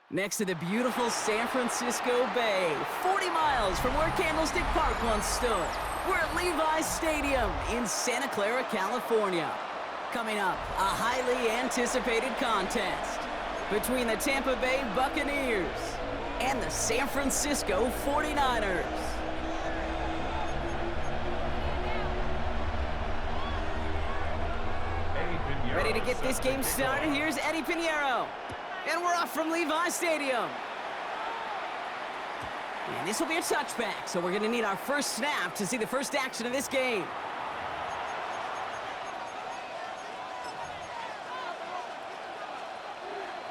Next to the beautiful San Francisco Bay, 40 miles from where Candlestick Park once stood. We're at Levi's Stadium in Santa Clara, California. Coming up, a highly anticipated contest between the Tampa Bay Buccaneers and the San Francisco 49ers. Ready to get this game started? Here's Eddie Pinheiro. And we're off from Levi's Stadium. And this will be a touchback, so we're going to need our first snap to see the first action of this game.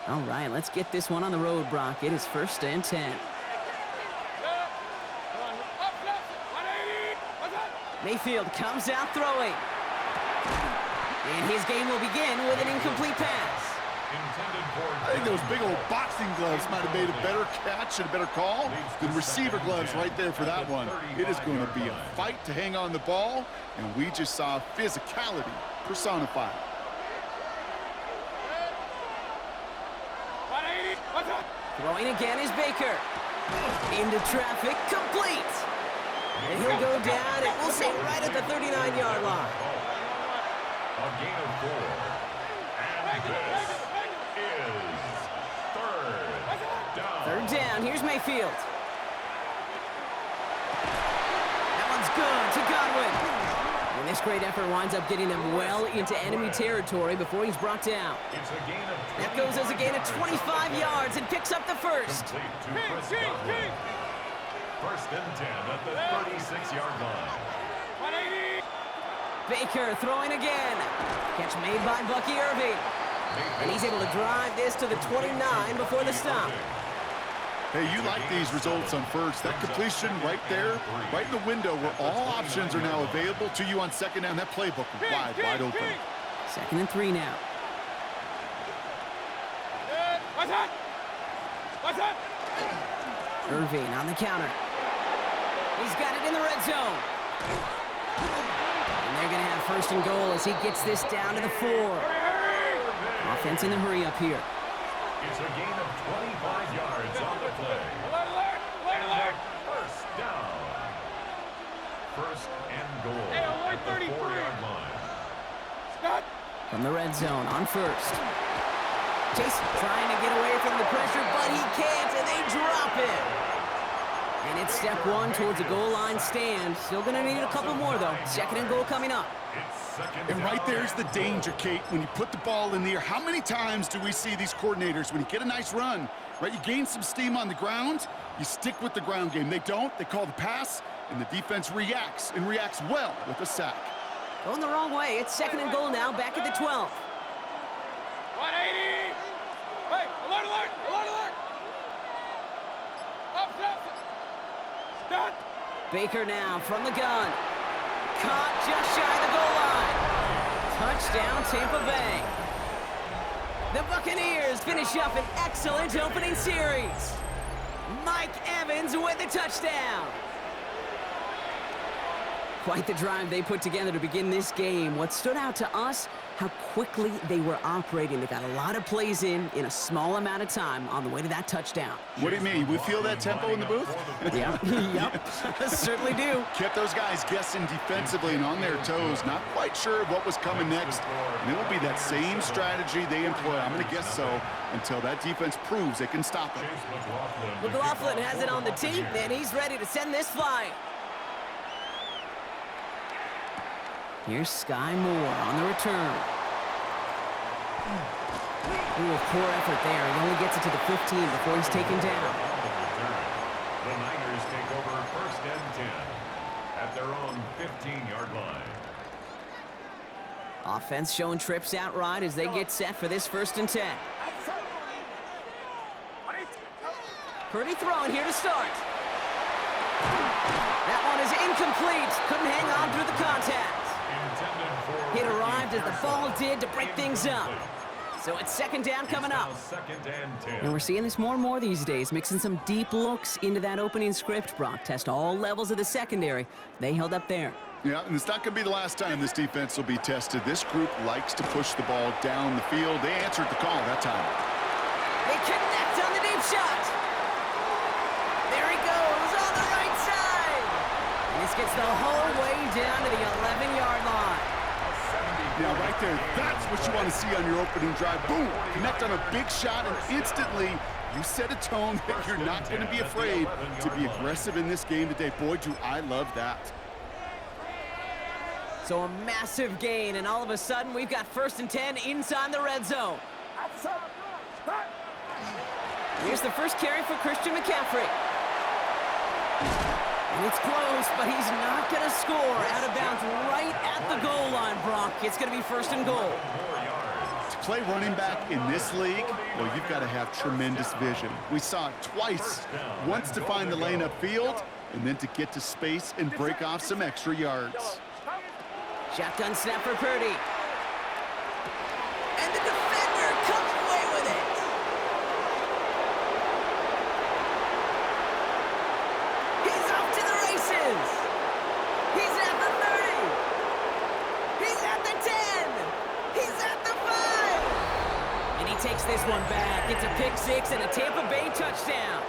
All right, let's get this one on the road, Brock. It is 1st and 10. Mayfield comes out throwing. And his game will begin with an incomplete pass. I think those big old boxing gloves might have made a better catch and a better call than receiver gloves right there for that one. It is going to be a fight to hang on the ball, and we just saw physicality personified. Throwing again is Baker. Into traffic, complete. And he'll go down, and we'll say right at the 39-yard line. A gain of 4. And this is 3rd down. 3rd down. Here's Mayfield. That one's good to Godwin. And this great effort winds up getting them well into enemy territory before he's brought down. It's a gain of That goes as a gain of 25 yards and picks up the first. Complete to Chris Godwin. 1st and 10 at the 36-yard line. Baker throwing again. Catch made by Bucky Irving. And he's able to drive this to the 29 before the stop. Hey, you like these results on first. That completion right there, right in the window where all options are now available to you on 2nd down. That playbook wide open. 2nd and 3 now. Irving on the counter. He's got it in the red zone. And they're going to have 1st and goal as he gets this down to the 4. Offense in the hurry up here. It's a gain of 25 yards on the play. And 1st down. 1st and goal at the 4-yard line. From the red zone on 1st. Jason trying to get away from the pressure, but he can't, and they drop it. And it's step 1 towards a goal line stand. Still going to need a couple more, though. 2nd and goal coming up. And right there's the danger, Kate, when you put the ball in the air. How many times do we see these coordinators, when you get a nice run, right, you gain some steam on the ground, you stick with the ground game. They don't. They call the pass, and the defense reacts, and reacts well with a sack. Going the wrong way. It's 2nd and goal now, back at the 12. 180! Hey, alert, alert, alert, alert! Up, stop! Baker now from the gun. Caught just shy of the goal line. Touchdown, Tampa Bay. The Buccaneers finish up an excellent opening series. Mike Evans with the touchdown. Quite the drive they put together to begin this game. What stood out to us, how quickly they were operating. They got a lot of plays in a small amount of time on the way to that touchdown. What do you mean? We feel that tempo in the booth? Yep, yep, certainly do. Kept those guys guessing defensively and on their toes, not quite sure of what was coming next. And it will be that same strategy they employ, I'm going to guess so, until that defense proves they can stop it. McLaughlin has it on the tee, and he's ready to send this flying. Here's Sky Moore on the return. Ooh, poor effort there. He only gets it to the 15 before he's taken down. The Niners take over 1st and 10 at their own 15-yard line. Offense showing trips out right as they get set for this 1st and 10. Purdy throwing here to start. That one is incomplete. Couldn't hang on through the contact. It arrived as the ball did to break things up. So it's 2nd down coming up. And we're seeing this more and more these days, mixing some deep looks into that opening script, Brock. Test all levels of the secondary. They held up there. Yeah, and it's not going to be the last time this defense will be tested. This group likes to push the ball down the field. They answered the call that time. They connect on the deep gets the whole way down to the 11-yard line. Now, right there, that's what you want to see on your opening drive. Boom! Connect on a big shot, and instantly, you set a tone that you're not going to be afraid to be aggressive in this game today. Boy, do I love that. So a massive gain, and all of a sudden, we've got 1st and 10 inside the red zone. Here's the first carry for Christian McCaffrey. And it's close, but he's not going to score. Out of bounds right at the goal line, Brock. It's going to be 1st and goal. To play running back in this league, well, you've got to have tremendous vision. We saw it twice. Once to find the lane upfield, and then to get to space and break off some extra yards. Shotgun snap for Purdy. And the defender comes away with it. He's off to the races. He's at the 30. He's at the 10. He's at the 5. And he takes this one back. It's a pick 6 and a Tampa Bay touchdown.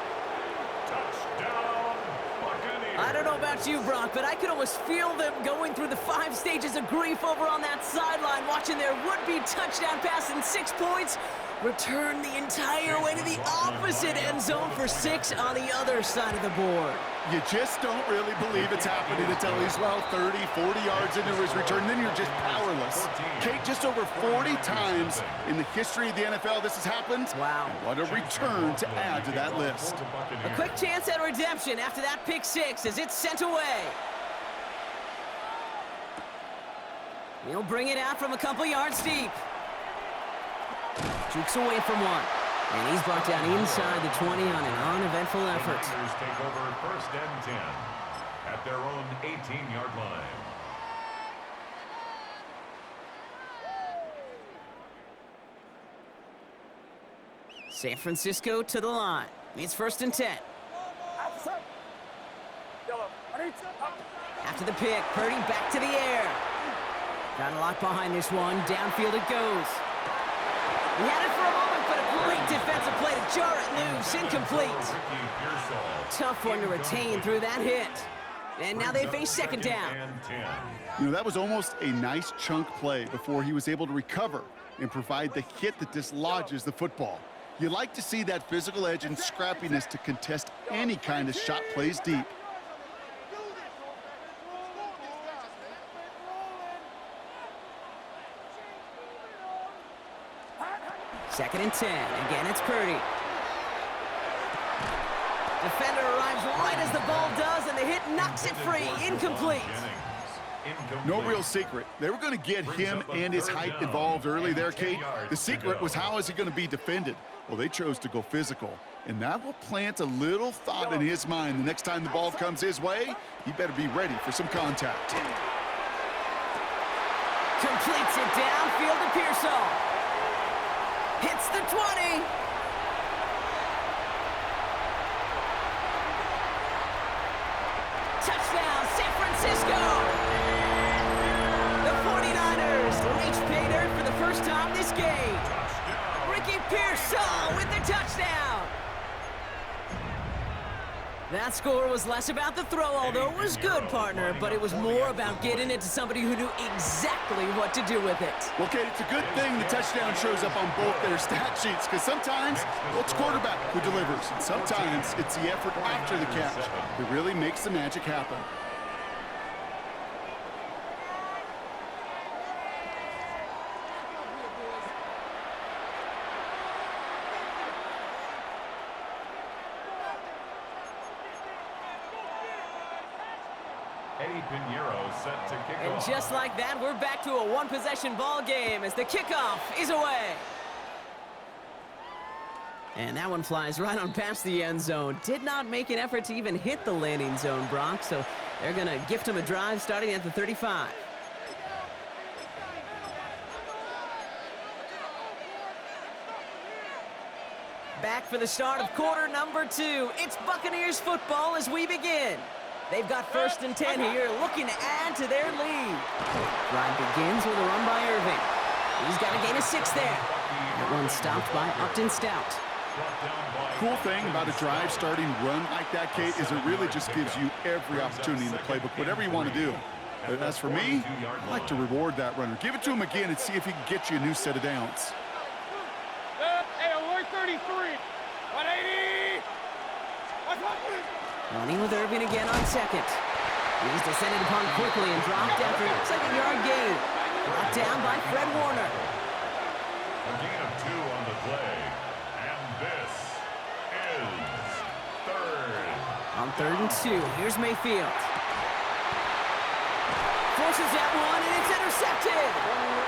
I don't know about you, Brock, but I could almost feel them going through the 5 stages of grief over on that sideline, watching their would-be touchdown pass in 6 points return the entire way to the opposite end zone for 6 on the other side of the board. You just don't really believe it's happening until he's, well, 30, 40 yards into his return. Then you're just powerless. Kate, just over 40 times in the history of the NFL this has happened. Wow. What a return to add to that list. A quick chance at redemption after that pick 6 as it's sent away. He'll bring it out from a couple yards deep. Jukes away from one. And he's brought down inside the 20 on an uneventful effort. The take over 1st and 10 at their own 18-yard line. San Francisco to the line. It's 1st and 10. After the pick, Purdy back to the air. Got a lock behind this one. Downfield it goes. He had it for a moment, but a great defensive play to jar it loose. Incomplete. Tough one to retain through that hit. And now they face 2nd down. You know, that was almost a nice chunk play before he was able to recover and provide the hit that dislodges the football. You like to see that physical edge and scrappiness to contest any kind of shot plays deep. Second and 10. Again, it's Purdy. Defender arrives right as the ball does, and the hit knocks it free. Incomplete. No real secret. They were going to get him and his height involved early there, Kate. The secret was, how is he going to be defended? Well, they chose to go physical, and that will plant a little thought in his mind. The next time the ball comes his way, he better be ready for some contact. Completes it downfield to Pearsall. Hits the 20. Touchdown, San Francisco. The 49ers reach pay dirt for the first time this game. Ricky Pearsall with the touchdown. That score was less about the throw, although it was good, partner, but it was more about getting it to somebody who knew exactly what to do with it. Well, Kate, it's a good thing the touchdown shows up on both their stat sheets, because sometimes, well, it's quarterback who delivers, and sometimes it's the effort after the catch that really makes the magic happen. Set to kick And off. just like that, we're back to a one-possession ball game as the kickoff is away. And that one flies right on past the end zone. Did not make an effort to even hit the landing zone, Brock, so they're going to gift him a drive starting at the 35. Back for the start of quarter number 2. It's Buccaneers football as we begin. They've got 1st and 10 here, looking to add to their lead. Drive begins with a run by Irving. He's got a gain of 6 there. That one stopped by Upton Stout. Struck down by Cool thing about a drive starting run like that, Kate, is it really just gives you every opportunity in the playbook, whatever you want to do. But as for me, I like to reward that runner. Give it to him again and see if he can get you a new set of downs. Hey, alert 33. 180. Running with Irving again on second. He's descended upon quickly and dropped after a second-yard gain. Brought down by Fred Warner. a gain of 2 on the play. And this is third. On 3rd and 2, here's Mayfield. Forces that one, and it's intercepted.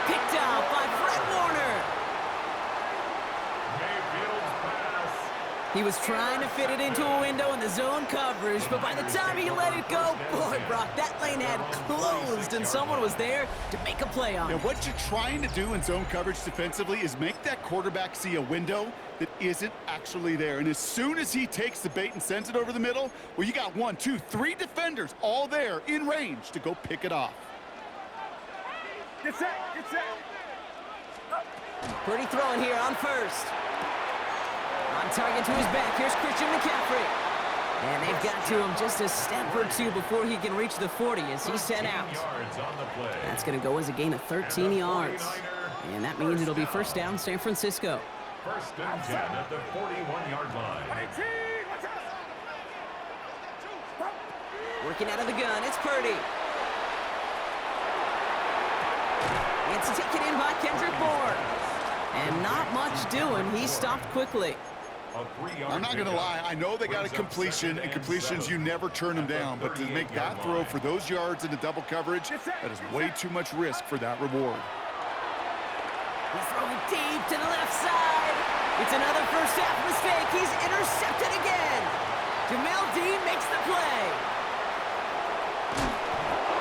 Picked up by Fred Warner. Mayfield's pass. He was trying to fit it into a window in the zone coverage, but by the time he let it go, boy, Brock, that lane had closed, and someone was there to make a play on Now, it. what you're trying to do in zone coverage defensively is make that quarterback see a window that isn't actually there. And as soon as he takes the bait and sends it over the middle, well, you got 1, 2, 3 defenders all there in range to go pick it off. Get set. Get set. Pretty throwing here on 1st. On target to his back, here's Christian McCaffrey. And they've got to him just a step or 2 before he can reach the 40 as he's sent out. Yards on the play. That's going to go as a gain of 13 yards. And that means it'll be first down San Francisco. First and 10 at the 41-yard line. Working out of the gun, it's Purdy. It's taken in by Kendrick Bourne. And not much doing. He stopped quickly. I'm not going to lie. I know they got a completion, and completions, you never turn them down. But to make that throw for those yards into double coverage, that is way too much risk for that reward. He's throwing deep to the left side. It's another first half mistake. He's intercepted again. Jamel Dean makes the play.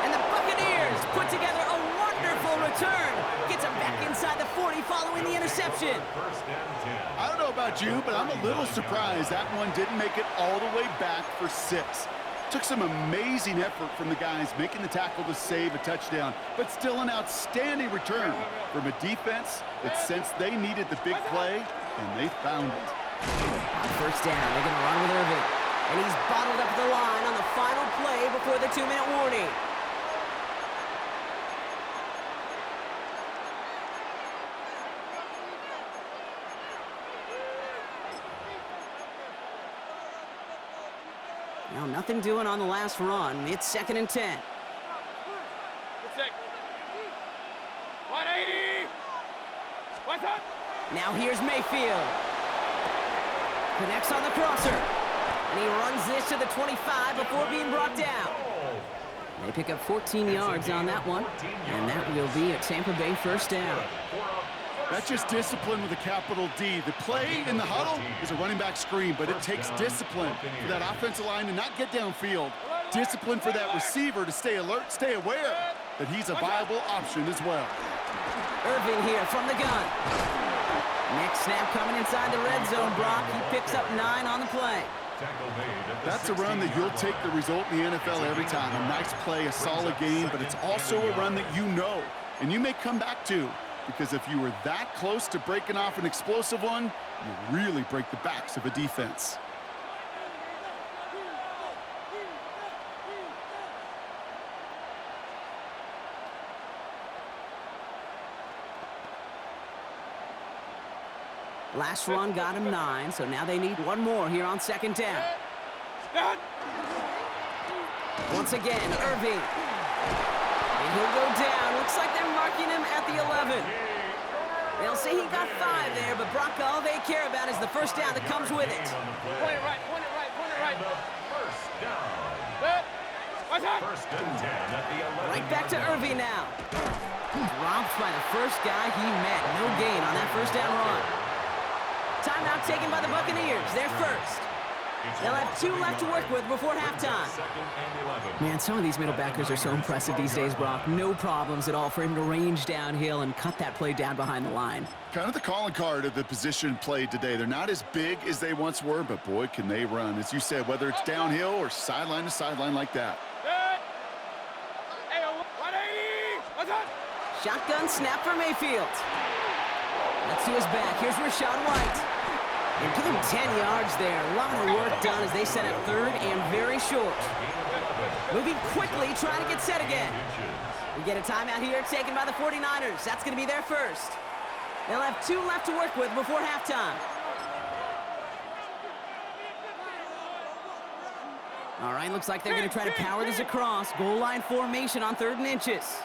And the Buccaneers put together a wonderful return. Gets him back inside the 40 following the interception. First and 10. I don't know about you, but I'm a little surprised that one didn't make it all the way back for 6. Took some amazing effort from the guys making the tackle to save a touchdown, but still an outstanding return from a defense that sensed they needed the big play, and they found it. On first down, they're going to run with Irving. And he's bottled up the line on the final play before the 2-minute warning. Now, nothing doing on the last run. It's 2nd and 10. Get set. 180. What's up? Now here's Mayfield. Connects on the crosser. And he runs this to the 25 before being brought down. They pick up 14 yards on that one. And that will be a Tampa Bay first down. That's just discipline with a capital D. The play in the huddle is a running back screen, but it takes discipline for that offensive line to not get downfield. Discipline for that receiver to stay alert, stay aware that he's a viable option as well. Irving here from the gun. Next snap coming inside the red zone, Brock. He picks up 9 on the play. That's a run that you'll take the result in the NFL every time. A nice play, a solid game, but it's also a run that you know and you may come back to, because if you were that close to breaking off an explosive one, you really break the backs of a defense. Last run got him 9, so now they need one more here on 2nd down. Stop. Once again, Irving. And he'll go down. Looks like they're marking him at the 11. They'll say he got 5 there, but Brock, all they care about is the first down that comes with it. Point it right. Point it right. Point it right. First down. Set. What's up? First and 10 at the 11. Right back to Irving now. Dropped by the first guy he met. No gain on that first down run. Timeout taken by the Buccaneers. They're first. They'll have 2 left to work with before halftime. Second and 11. Man, some of these middle backers are so impressive these days, Brock. No problems at all for him to range downhill and cut that play down behind the line. Kind of the calling card of the position played today. They're not as big as they once were, but boy, can they run. As you said, whether it's downhill or sideline to sideline like that. Set. Hey, 180. What's up? Shotgun snap for Mayfield. Let's to his back. Here's Rashad White. And give him 10 yards there. A lot of work done as they set up third and very short. Moving quickly, trying to get set again. We get a timeout here taken by the 49ers. That's going to be their first. They'll have 2 left to work with before halftime. All right, looks like they're going to try to power this across. Goal line formation on 3rd and inches.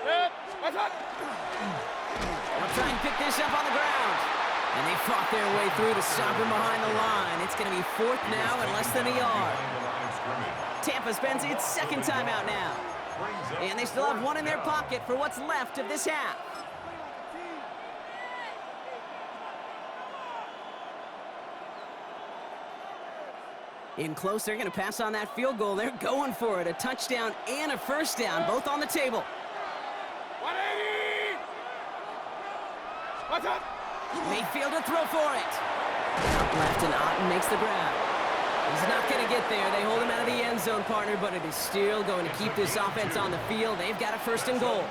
They'll try and pick this up on the ground. And they fought their way through to stop him behind the line. It's going to be 4th now and less than a yard. Tampa spends its 2nd timeout now. And they still have 1 in their pocket for what's left of this half. In close, they're going to pass on that field goal. They're going for it. A touchdown and a first down, both on the table. 180! What's up? Mayfield to throw for it. Out left, and Otten makes the grab. He's not going to get there. They hold him out of the end zone, partner, but it is still going to keep this offense on the field. They've got a 1st and goal.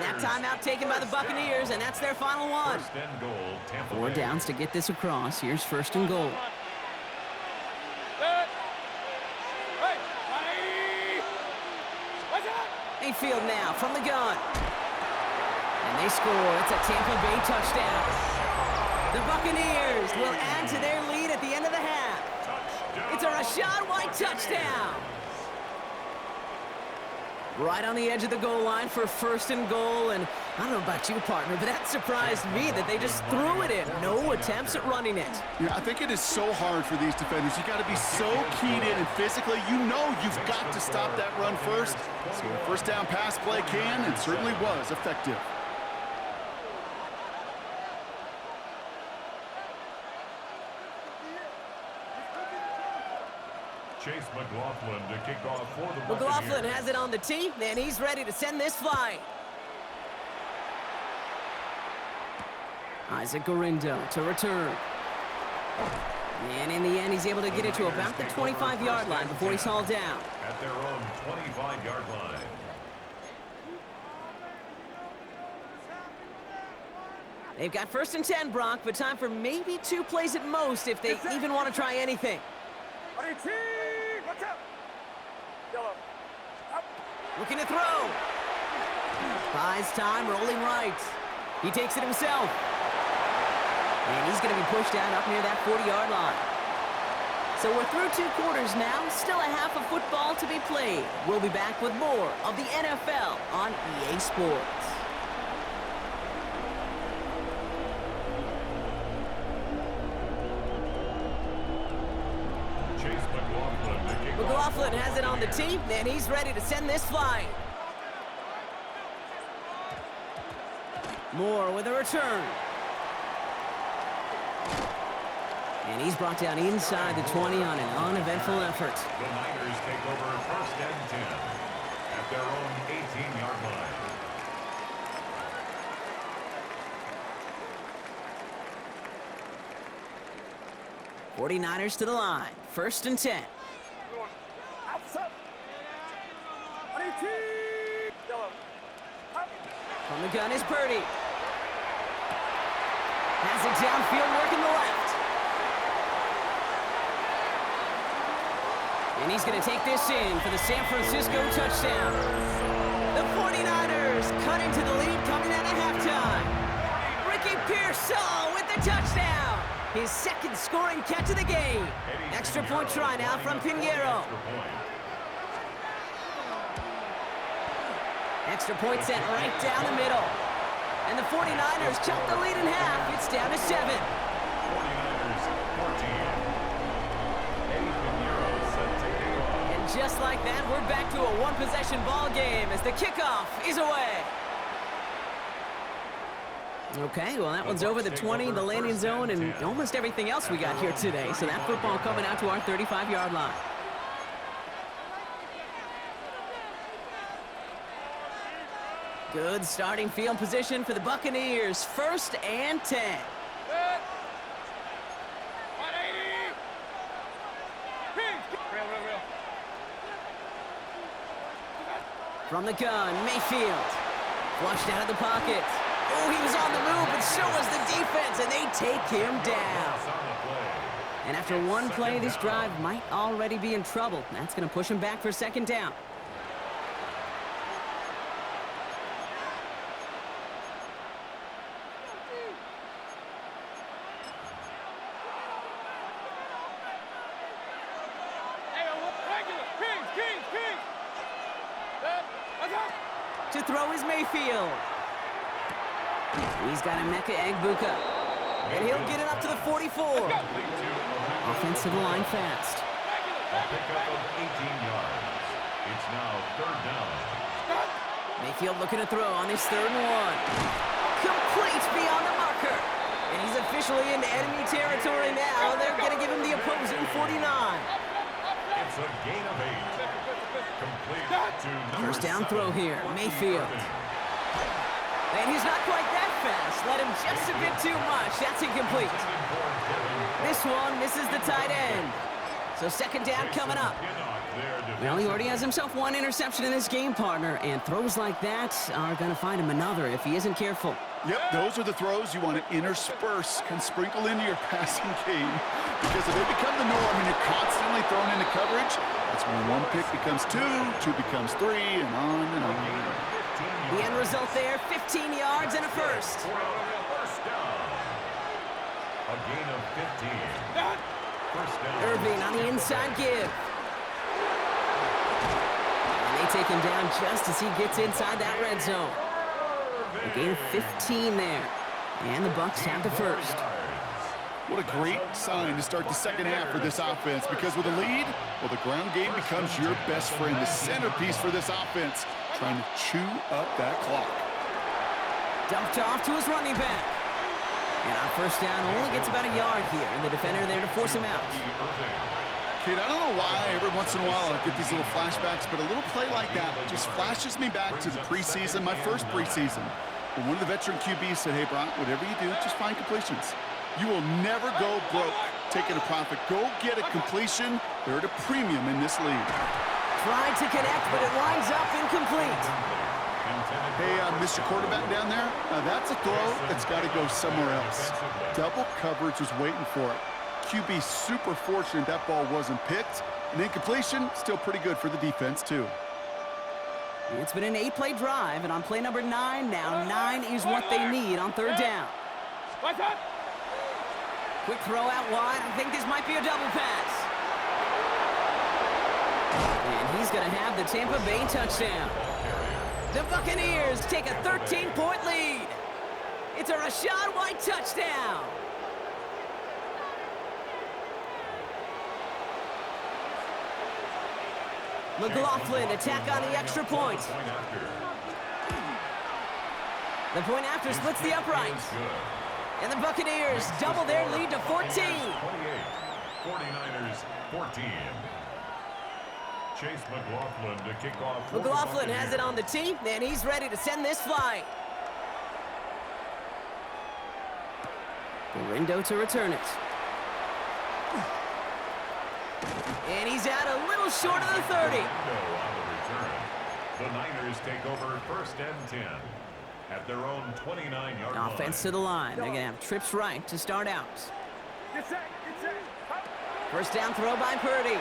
That timeout taken by the Buccaneers, and that's their final one. 4 downs to get this across. Here's 1st and goal. Mayfield now from the gun. And they score. It's a Tampa Bay touchdown. The Buccaneers will add to their lead at the end of the half. It's a Rachaad White touchdown. Right on the edge of the goal line for 1st and goal. And I don't know about you, partner, but that surprised me that they just threw it in. No attempts at running it. Yeah, I think it is so hard for these defenders. You got to be so keyed in, and physically, you know you've got to stop that run first. So a 1st down pass play can and certainly was effective. Chase McLaughlin to kick off for the McLaughlin Buccaneers. has it on the tee, and he's ready to send this flying. Isaac Gorindo to return. And in the end, he's able to get it to about the 25-yard line before he's hauled down. At their own 25-yard line. They've got 1st and 10, Brock, but time for maybe 2 plays at most if they even want to try anything. Looking to throw. Buys time, rolling right. He takes it himself. And he's going to be pushed out up near that 40-yard line. So we're through 2 quarters now. Still a half of football to be played. We'll be back with more of the NFL on EA Sports. Chase McLaughlin to kick McLaughlin has it on the tee, and he's ready to send this flying. Moore with a return. And he's brought down inside the 20 on an uneventful effort. The Niners take over 1st and 10 at their own 18-yard line. '49ers to the line. 1st and 10. From the gun is Purdy. Has it downfield, working the left. And he's going to take this in for the San Francisco touchdown. The 49ers cut into the lead coming out of halftime. Ricky Pearsall with the touchdown. His 2nd scoring catch of the game. Extra point try now from Pinheiro. Extra point sent right down the middle. And the 49ers cut the lead in half. It's down to 7. 49ers 14. Eddie Pinheiro set to kick off. And just like that, we're back to a 1-possession ball game as the kickoff is away. Okay, well, that one's over the 20, the landing zone, and almost everything else we got here today. So that football coming out to our 35-yard line. Good starting field position for the Buccaneers. 1st and 10. 180! Real. From the gun, Mayfield. Flushed out of the pocket. Oh, he was on the move, but so was the defense, and they take him down. And after one play, this drive might already be in trouble. That's going to push him back for second down. To throw is Mayfield. He's got Emeka Egbuka. And he'll get it up to the 44. Offense to the line fast. A pickup of 18 yards. It's now third down. Mayfield looking to throw on his 3rd and 1. Complete beyond the marker. And he's officially into enemy territory now. They're going to give him the opposing 49. It's a gain of 8. Complete to First down throw here, Mayfield. And he's not quite that fast. Let him just a bit too much. That's incomplete. This one misses the tight end. So second down coming up. Well, he already has himself one interception in this game, partner, and throws like that are going to find him another if he isn't careful. Yep, those are the throws you want to intersperse and sprinkle into your passing game. Because if they become the norm and you're constantly thrown into coverage, that's when one pick becomes 2, 2 becomes 3, and on and on. The end result there, 15 yards and a first. First down. A gain of 15. First down. Irving on the inside give. And they take him down just as he gets inside that red zone. A gain of 15 there. And the Bucs have the first. What a great sign to start the second half for this offense, because with a lead, well, the ground game becomes your best friend, the centerpiece for this offense, trying to chew up that clock. Dumped off to his running back. And on first down, only gets about a yard here, and the defender there to force him out. Kid, I don't know why every once in a while I get these little flashbacks, but a little play like that just flashes me back to the preseason, my first preseason. When one of the veteran QBs said, hey, Brock, whatever you do, just find completions. You will never go broke taking a profit. Go get a completion. They're at a premium in this league. Tried to connect, but it winds up incomplete. Hey, Mr. Quarterback down there, that's a throw that's got to go somewhere else. Double coverage was waiting for it. QB super fortunate that ball wasn't picked. And incompletion, still pretty good for the defense, too. It's been an 8-play drive, and on play number 9 now, 9 is what they need on third down. Quick throw out wide. I think this might be a double pass. And he's going to have the Tampa Bay touchdown. The Buccaneers take a 13-point lead. It's a Rachaad White touchdown. McLaughlin attack on the extra point. The point after splits the upright. And the Buccaneers double their lead to 14. 49ers 14. Chase McLaughlin to kick off. McLaughlin has it on the tee, and he's ready to send this flight. Garindo to return it. And he's out a little short of the 30. The Niners take over first and 10 at their own 29-yard line. Offense to the line. They're going to have trips right to start out. First down throw by Purdy.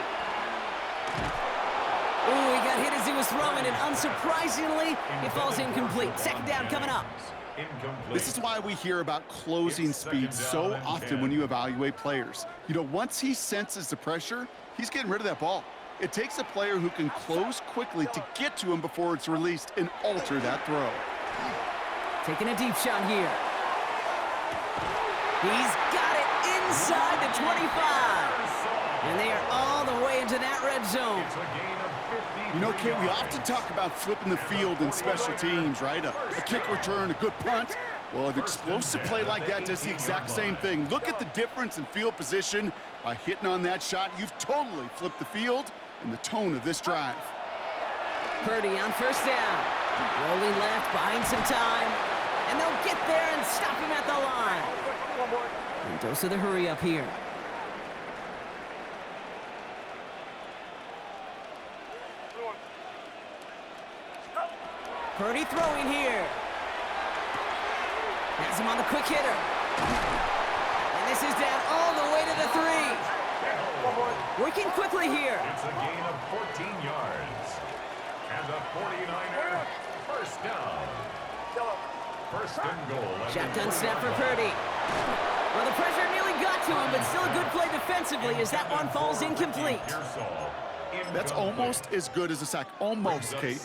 Ooh, he got hit as he was throwing, and unsurprisingly, it falls incomplete. Second down coming up. This is why we hear about closing speed so often when you evaluate players. You know, once he senses the pressure, he's getting rid of that ball. It takes a player who can close quickly to get to him before it's released and alter that throw. Taking a deep shot here. He's got it inside the 25. And they are all the way into that red zone. You know, Kate, we often talk about flipping the field in special teams, right? A kick return, a good punt. Well, an explosive play like that does the exact same thing. Look at the difference in field position. By hitting on that shot, you've totally flipped the field and the tone of this drive. Purdy on first down. Rolling left, buying some time. And they'll get there and stop him at the line. And dose of the hurry up here. Purdy throwing here. Has him on the quick hitter. And this is down all the way to the 3. Working quickly here. It's a gain of 14 yards. And the 49er, first down. First and goal. Shotgun snap for Purdy. Well, the pressure nearly got to him, but still a good play defensively as that one falls incomplete. That's almost as good as a sack. Almost, Kate.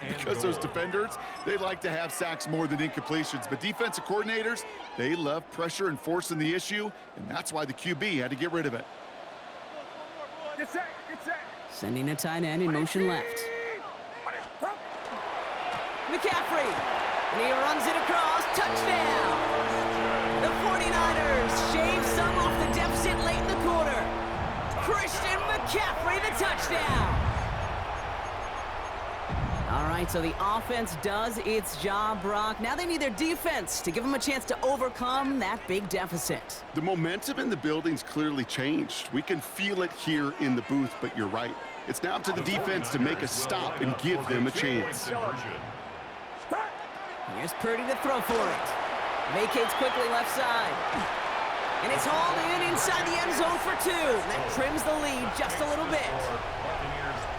Because those defenders, they like to have sacks more than incompletions. But defensive coordinators, they love pressure and forcing the issue, and that's why the QB had to get rid of it. Get set, get set. Sending a tight end in motion left. McCaffrey. And he runs it across. Touchdown. The 49ers shave some off the deficit late in the quarter. Christian McCaffrey, the touchdown. All right, so the offense does its job, Brock. Now they need their defense to give them a chance to overcome that big deficit. The momentum in the building's clearly changed. We can feel it here in the booth, but you're right. It's now up to the defense to make a stop and give them a chance. Here's Purdy to throw for it. Vacates quickly left side. And it's hauled in inside the end zone for 2. That trims the lead just a little bit.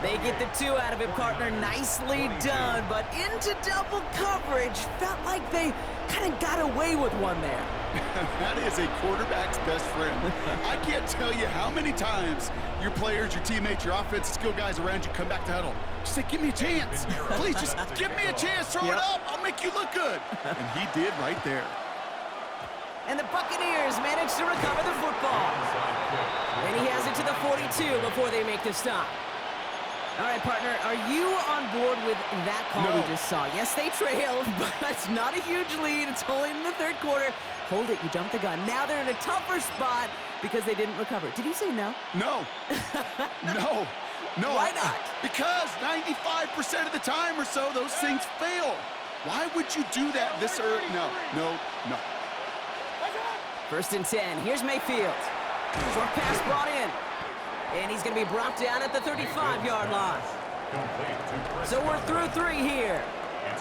They get the 2 out of it, partner. Nicely done, but into double coverage. Felt like they kind of got away with one there. That is a quarterback's best friend. I can't tell you how many times your players, your teammates, your offensive skill guys around you come back to huddle. Just say, give me a chance. Please, just give me a chance. Throw it up. I'll make you look good. And he did right there. And the Buccaneers manage to recover the football. And he has it to the 42 before they make the stop. All right, partner, are you on board with that call we just saw? Yes, they trailed, but it's not a huge lead. It's only in the third quarter. Hold it, you jumped the gun. Now they're in a tougher spot because they didn't recover. Did you say no? No. No. No. Why not? Because 95% of the time or so, those things fail. Why would you do that this early? No, no, no. First and 10. Here's Mayfield. Short pass brought in. And he's going to be brought down at the 35-yard line. So we're through 3 here.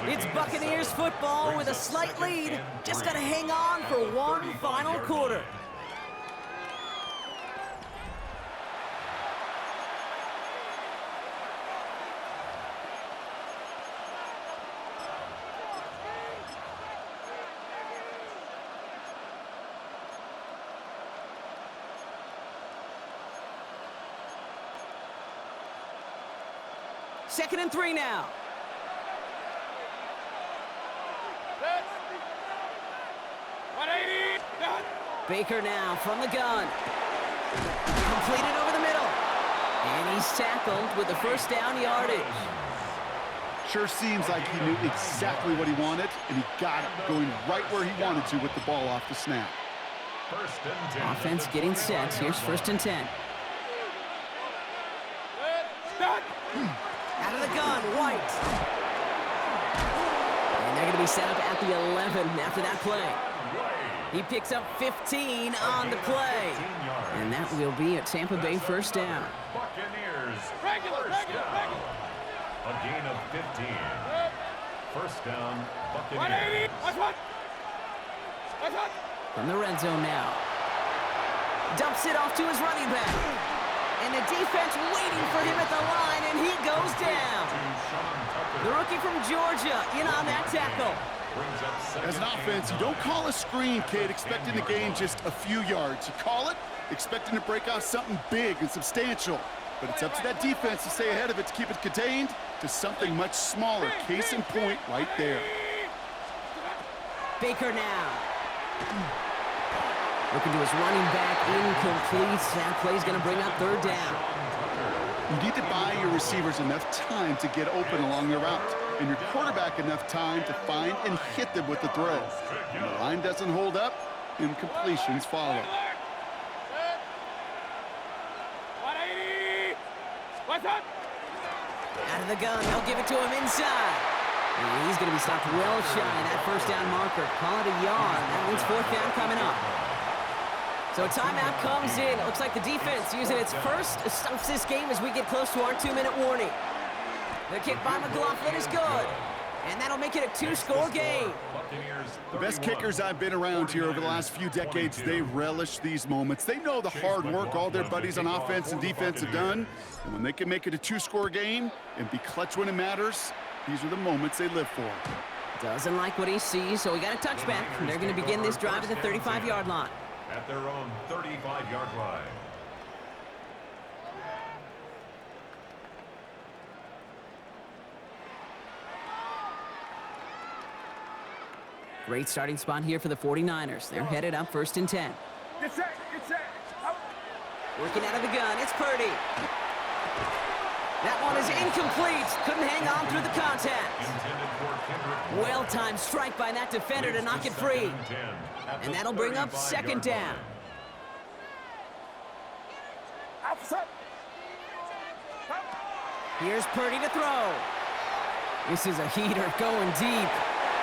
It's Buccaneers football with a slight lead. Just got to hang on for one final quarter. Second and 3 now. Baker now from the gun. Completed over the middle. And he's tackled with the first down yardage. Sure seems like he knew exactly what he wanted, and he got it going right where he wanted to with the ball off the snap. First and 10. Offense getting set. Here's first and 10. Out of the gun, White. And they're going to be set up at the 11 after that play. He picks up 15 on the play. And that will be a Tampa Bay first down. Buccaneers, first down. A gain of 15. First down, Buccaneers. From the red zone now. Dumps it off to his running back. And the defense waiting for him at the line, and he goes down. The rookie from Georgia in on that tackle. As an offense, you don't call a screen, Kate, expecting to gain just a few yards. You call it expecting to break off something big and substantial. But it's up to that defense to stay ahead of it to keep it contained to something much smaller. Case in point right there. Baker now. Looking to his running back, incomplete. That play's going to bring up third down. You need to buy your receivers enough time to get open along their route, and your quarterback enough time to find and hit them with the throw. When the line doesn't hold up, incompletions follow. Out of the gun, they'll give it to him inside. And he's going to be stopped well shy of that first down marker. Call it a yard. That means fourth down coming up. So a timeout comes in. It looks like the defense using its first stops this game as we get close to our 2-minute warning. The kick by McLaughlin is good. And that'll make it a two-score game. The best kickers I've been around here over the last few decades, they relish these moments. They know the hard work all their buddies on offense and defense have done. And when they can make it a two-score game and be clutch when it matters, these are the moments they live for. Doesn't like what he sees, so he got a touchback. And they're going to begin this drive at the 35-yard line. At their own 35-yard line. Great starting spot here for the 49ers. They're headed up 1st and 10. Get set, get set. Out. Working out of the gun, it's Purdy. That one is incomplete. Couldn't hang on through the contact. Well-timed strike by that defender to knock it free. And that'll bring up 2nd down. Outside. Here's Purdy to throw. This is a heater going deep.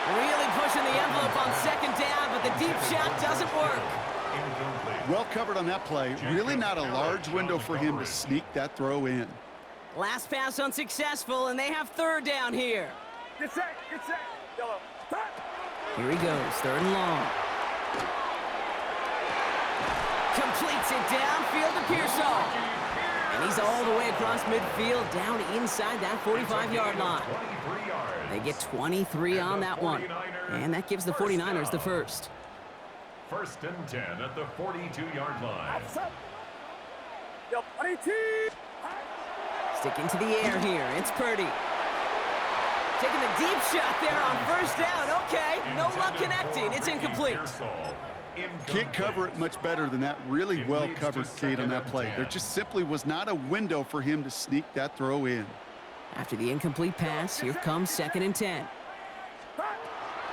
Really pushing the envelope on 2nd down, but the deep shot doesn't work. Well covered on that play. Really not a large window for him to sneak that throw in. Last pass unsuccessful, and they have 3rd down here. Get set, get set. Yellow. Time. Here he goes, 3rd and long. Completes it downfield to Pearsall. And he's all the way across midfield, down inside that 45-yard line. They get 23 on that one. And that gives the 49ers the first. 1st and 10 at the 42-yard line. Outside. Yep. 22. Sticking to the air here, it's Purdy. Taking the deep shot there on 1st down. Okay, no luck connecting. It's incomplete. Can't cover it much better than that. Really well covered, Kate, on that play. There just simply was not a window for him to sneak that throw in. After the incomplete pass, here comes 2nd and 10.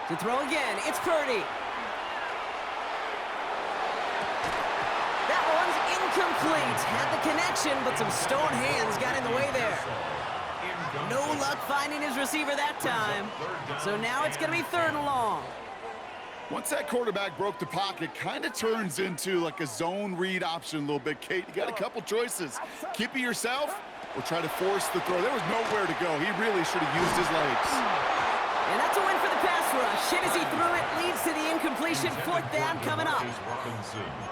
To throw again, it's Purdy. That one's incomplete. Had the connection, but some stone hands got in the way there. No luck finding his receiver that time. So now it's going to be 3rd and long. Once that quarterback broke the pocket, kind of turns into like a zone read option a little bit, Kate. You got a couple choices. Keep it yourself or try to force the throw. There was nowhere to go. He really should have used his legs. And that's a win for the pass rush. Hit as he threw it, leads to the incompletion. 4th down coming up.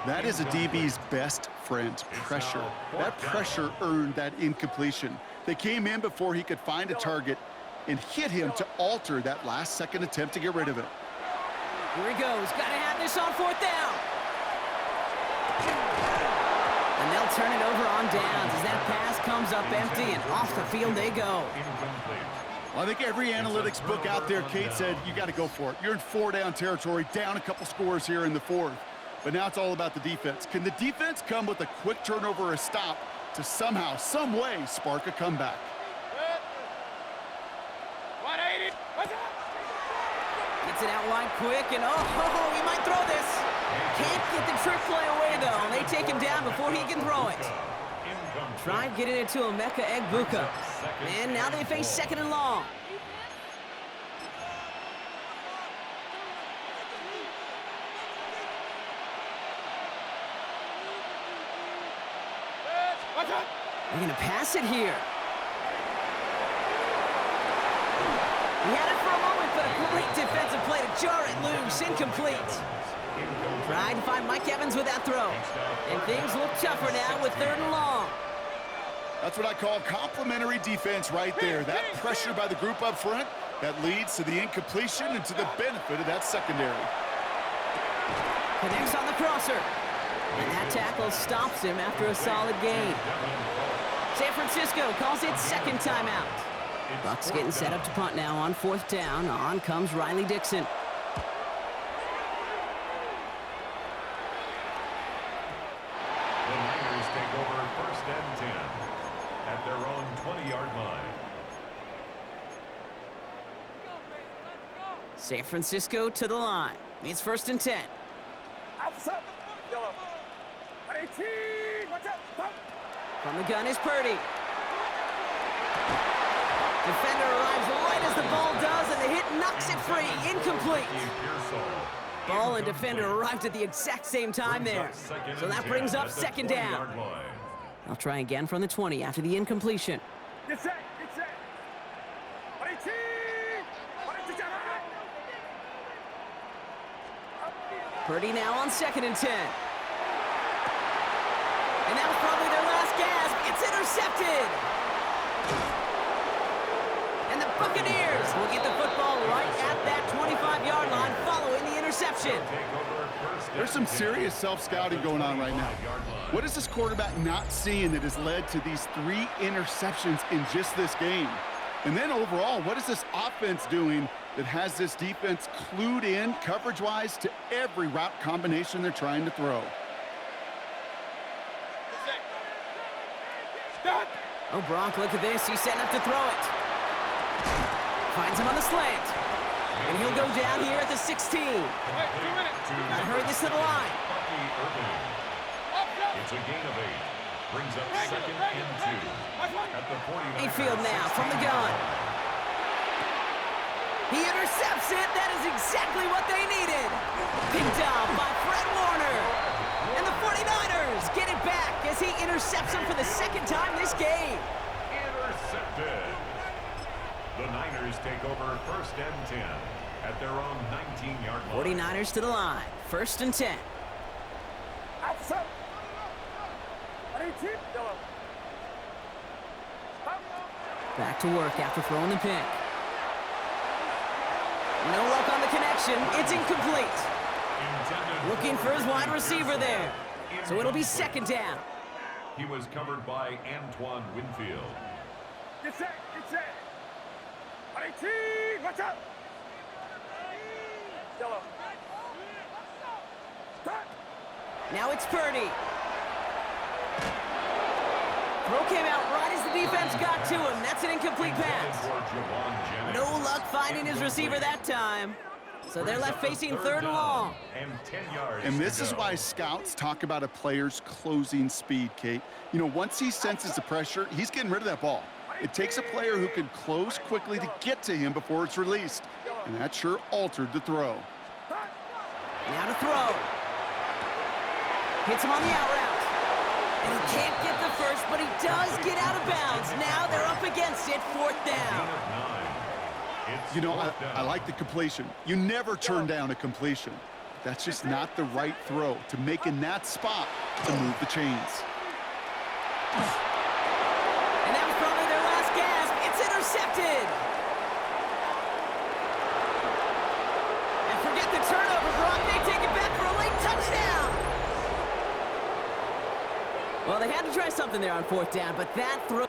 That is a DB's best friend, pressure. That pressure earned that incompletion. They came in before he could find a target and hit him to alter that last-second attempt to get rid of it. Here he goes. Got to have this on 4th down. And they'll turn it over on downs as that pass comes up empty, and off the field they go. Well, I think every analytics book out there, Kate, said you got to go for it. You're in 4-down territory, down a couple scores here in the 4th. But now it's all about the defense. Can the defense come with a quick turnover or a stop to somehow, some way, spark a comeback? 180. What's up? Gets it out wide quick, and he might throw this. Can't get the trick play away, though, and they take him down before he can throw it. Tried getting it to Emeka Egbuka. And now they face 2nd and long. What's up? They're going to pass it here. He had it for a moment, but a great defensive play to jar it loose. Incomplete. Tried to find Mike Evans with that throw. And things look tougher now with 3rd and long. That's what I call complimentary defense right there. That pressure by the group up front, that leads to the incompletion and to the benefit of that secondary. Connects on the crosser. And that tackle stops him after a solid gain. San Francisco calls it 2nd timeout. Bucks getting set up to punt now on 4th down. On comes Riley Dixon. The Niners take over 1st and 10 at their own 20-yard line. San Francisco to the line. It's 1st and 10. Outside. Yellow. 18. What's up? Stop. From the gun is Purdy. Defender arrives right as the ball does, and the hit knocks it free. Incomplete. Ball and defender arrived at the exact same time there. So that brings up 2nd down. I'll try again from the 20 after the incompletion. Get set. Get set. 22. Purdy now on 2nd and 10. And that was probably their last gasp. It's intercepted. And the Buccaneers will get the football right at that 25-yard line following the interception. There's some serious self-scouting going on right now. What is this quarterback not seeing that has led to these 3 interceptions in just this game? And then overall, what is this offense doing that has this defense clued in coverage-wise to every route combination they're trying to throw? Oh, Bronk, look at this. He's setting up to throw it. Finds him on the slant. And he'll go down here at the 16. Gotta hurry this to the line. It's a gain of 8. Brings up 2nd and 2. At the 49. Mayfield now from the gun. He intercepts it. That is exactly what they needed. Picked off by Fred Warner. And the 49ers get it back as he intercepts him for the 2nd time this game. Intercepted. The Niners take over 1st and 10 at their own 19-yard line. 49ers to the line. 1st and 10. Outside. 18. Back to work after throwing the pick. No luck on the connection. It's incomplete. Looking for his wide receiver there. So it'll be 2nd down. He was covered by Antoine Winfield. Get set. Get set. 18. Watch out. Yellow. Stop. Now it's Purdy. Throw came out right as the defense got to him. That's an incomplete pass. No luck finding his receiver that time. So they're left facing 3rd and long. And this is why scouts talk about a player's closing speed, Kate. You know, once he senses the pressure, he's getting rid of that ball. It takes a player who can close quickly to get to him before it's released. And that sure altered the throw. Now to throw. Hits him on the out route. And he can't get the first, but he does get out of bounds. Now they're up against it, 4th down. You know, I like the completion. You never turn down a completion. That's just not the right throw to make in that spot to move the chains. And that was probably their last gasp. It's intercepted. And forget the turnover, Brock. They take it back for a late touchdown. Well, they had to try something there on 4th down, but that throw...